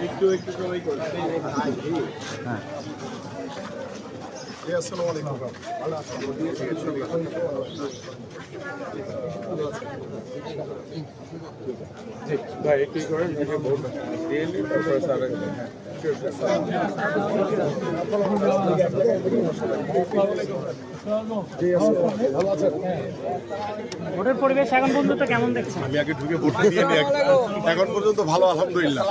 একটু একটু সবাই করে হ্যাঁ আসসালামু আলাইকুম ভালো আছেন জি ভাই একটু করেন ভিডিও বহুত দিয়ে নিন তারপরে স্যার ভোটের পরিবেশ এখন পর্যন্ত কেমন দেখছেন? আমি আগে ঢুকে ভোট দিয়ে নিই এখন পর্যন্ত ভালো আলহামদুলিল্লাহ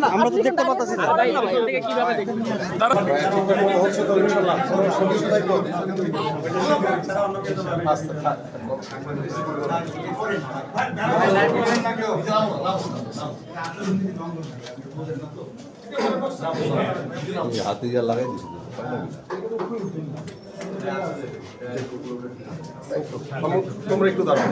আমরা তো দেখতে পাচ্ছি না কিভাবে দেখবেন হাতে যা লাগাই দিছি তোমরা একটু দাঁড়াও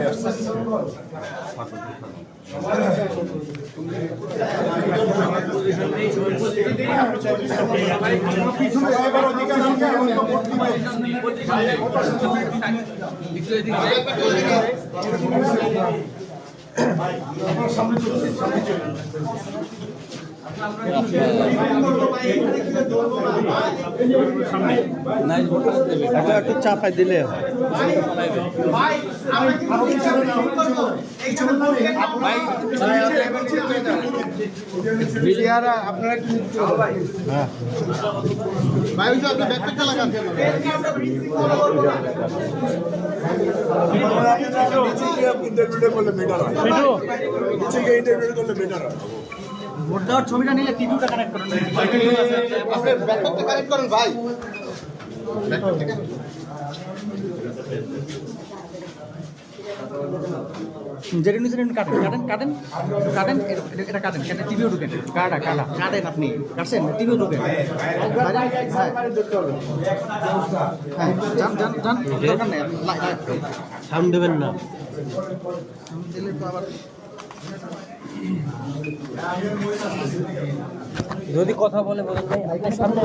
একটু চাপাই দিলে আপনারা ভোট দেওয়ার ছবিটা নিলে টিভিটা কানেক্ট করেন কানেক্ট করেন ভাই যেটা নিচে কাটেন কাটেন কাটেন কাটেন এটা কাটেন কেটে টিভিও ঢুকেন কাটা কাটা কাটেন আপনি কাটছেন টিভিও ঢুকেন হ্যাঁ যান যান যান দরকার নেই আপনি সাউন্ড দেবেন না দিলে তো আবার যদি কথা বলে বলেন ভাই আপনার সামনে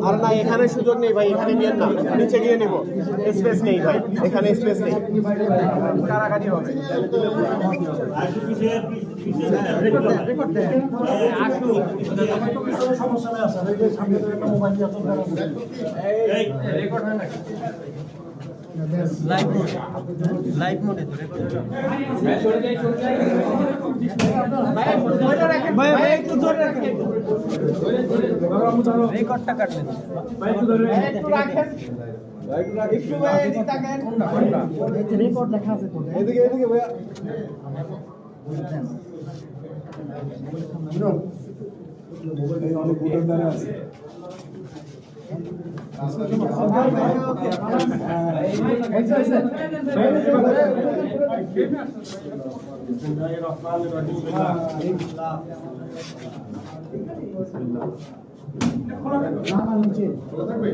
আর না এখানে সুযোগ নেই ভাই এখানে নিয়ে না নিচে গিয়ে নেব স্পেস নেই ভাই এখানে স্পেস নেই কারাগারি হবে রেকর্ড দেন রেকর্ড হয় না লাইভ মোডে ভাই একটু ধরে রাখেন রেকর্ডটা কাটলেন একটু রাখেন একটু ভাই এদিকে তাকান রেকর্ড লেখা আছে তো এদিকে এদিকে ভাইয়া মোবাইল অনেক ভোটার দ্বারা আছে খোলা থাকবে